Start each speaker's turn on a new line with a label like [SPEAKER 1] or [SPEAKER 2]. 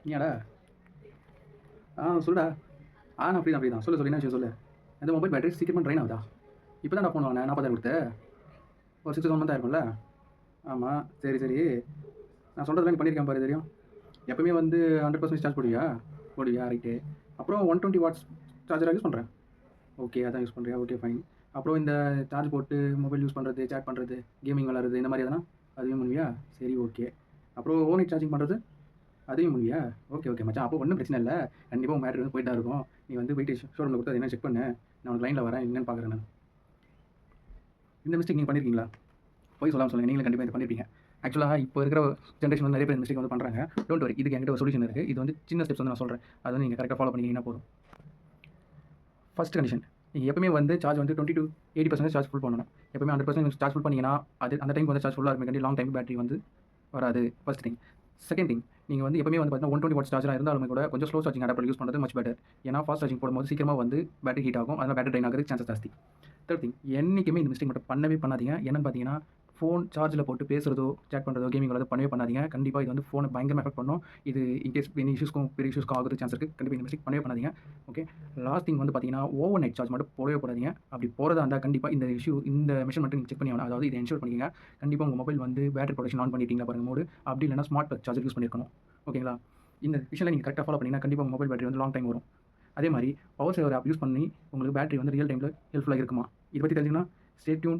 [SPEAKER 1] நீயாடா? சொல்லுடா. நான் ஃப்ரீ தான், ஃப்ரீ தான். சொல்லு, சொல்லு. என்ன விஷயம் சொல்லு? இந்த மொபைல் பேட்டரி சீக்கிரமா ட்ரைன் ஆகுதா? இப்போ தான்டா ஃபோன் வாங்கினேன். 40,000 குடுத்து. ஒரு 6 7 மந்த் ஆயிருக்கும்ல? ஆமா. சரி, சரி. நான் சொல்றதெல்லாம் நீ பண்ணியிருக்கேன் பாரு தெரியும். எப்பவுமே வந்து 100% சார்ஜ் போடுவியா? போடுவியா? ரைட்டு. அப்புறம் 120 வாட்ஸ் சார்ஜரா யூஸ் பண்றேன். ஓகே. அதான் யூஸ் பண்றியா? Okay, fine. அப்புறம் இந்த சார்ஜ் போட்டு மொபைல் யூஸ் பண்றது, சேட் பண்றது, கேமிங் விளையாடுறது இந்த மாரி எதனா? அதுவும் பண்ணுவியா? சரி, ஓகே. அப்புறம் ஓவர் நைட் சார்ஜிங் பண்றது? அதையும் பண்ணுவியா? ஓகே, ஓகே மச்சான். அப்போ ஒண்ணும் பிரச்சனை இல்ல. கண்டிப்பா உன் பேட்டரி வந்து போயிட்டு தான் இருக்கும். நீ வந்து போயிட்டு ஷோரூம்ல குடுத்து அது என்னன்னு செக் பண்ணு. நான் உனக்கு லைன்ல வரேன். என்னன்னு பார்க்குறேன் நானு. இந்த மிஸ்டேக் நீங்க பண்ணியிருக்கீங்களா? பொய் சொல்லாம சொல்லுங்க. நீங்களும் கண்டிப்பா இத பண்ணியிருப்பீங்க. ஆக்சுவலா இப்போ இருக்கிற ஜெனரேஷன் வந்து நெறைய பேர் இந்த மிஸ்டேக் வந்து பண்றாங்க. Don't worry. இதுக்கு என்கிட்ட ஒரு சொல்யூஷன் இருக்கு. இது வந்து சின்ன ஸ்டெப்ஸ் வந்து நான் சொல்றேன். அத வந்து நீங்க கரெக்ட்டா ஃபாலோ பண்ணிக்கிட்டீங்கன்னா போதும். First condition. நீங்க எப்பவுமே வந்து சார்ஜ் வந்து 20 to 80% சார்ஜ் ஃபுல் பண்ணணும். எப்பவுமே 100% சார்ஜ் ஃபுல் பண்ணீங்கன்னா, அது அந்த டைம்க்கு வந்து சார்ஜ் ஃபுல்லா இருக்குமே லாங் டைம் பேட்டரி வந்து வராது. First thing. Second thing. நீங்க வந்து எப்பவுமே வந்து பார்த்தீங்கன்னா 120 வாட்ஸ் சார்ஜரா இருந்தாலுமே கூட கொஞ்சம் ஸ்லோ சார்ஜிங் அடாப்டர் யூஸ் பண்றது மச் பெட்டர். ஏன்னா ஃபாஸ்ட் சார்ஜிங் போடும்போது சீக்கிரமா வந்து பேட்டரி ஹீட் ஆகும். அதனால பேட்டரி ட்ரைன் ஆகுறதுக்கு சான்சஸ் ஜாஸ்தி. Third thing. என்னைக்குமே இந்த மிஸ்டேக் மட்டும் பண்ணவே பண்ணாதீங்க. என்னன்னு பார்த்தீங்கன்னா, ஃபோன் சார்ஜில போட்டு பேசுறதோ, சேட் பண்றதோ, கேமிங் விளையாடுறதோ பண்ணவே பண்ணாதீங்க. கண்டிப்பா இது வந்து ஃபோன பயங்கரமா எஃபெக்ட் பண்ணும். இது இன்கேஸ் எனி இஷ்யூஸ்க்கும் பெரிய இஷ்யூஸ்க்கும் ஆகுறதுக்கு சான்ஸ் இருக்கு. கண்டிப்பா இந்த மிஸ்டேக் பண்ணவே பண்ணாதீங்க. ஓகே. லாஸ்ட் திங் வந்து பார்த்தீங்கன்னா, ஓவர் நைட் சார்ஜ் மட்டும் போடவே போடாதீங்க. அப்படி போடுறதா இருந்தா கண்டிப்பா இந்த மெஷர்மென்ட்ட நீங்க செக் பண்ணி ஆகணும். அதாவது இத என்ஷூர் பண்ணிக்கங்க. கண்டிப்பா உங்க மொபைல் வந்து பேட்டரி புரொடெக்ஷன் ஆன் பண்ணிட்டீங்களா பாருங்க மோடு. அப்படி இல்லன்னா ஸ்மார்ட் பிளக் சார்ஜர் யூஸ் பண்ணியிருக்கணும். ஓகேங்களா? இந்த விஷயம்லாம் நீங்க கரெக்ட்டா ஃபாலோ பண்ணீங்கன்னா, கண்டிப்பா உங்க மொபைல் பேட்டரி வந்து லாங் டைம் வரும். அதே மாரி பவர் சேவர் ஆப் யூஸ் பண்ணி உங்களுக்கு பேட்டரி வந்து ரியல் டைம்ல ஹெல்ப்ஃபுல்லா இருக்குமா? இத பத்தி தெரிஞ்சுக்கணும்னா ஸ்டே டியூன்.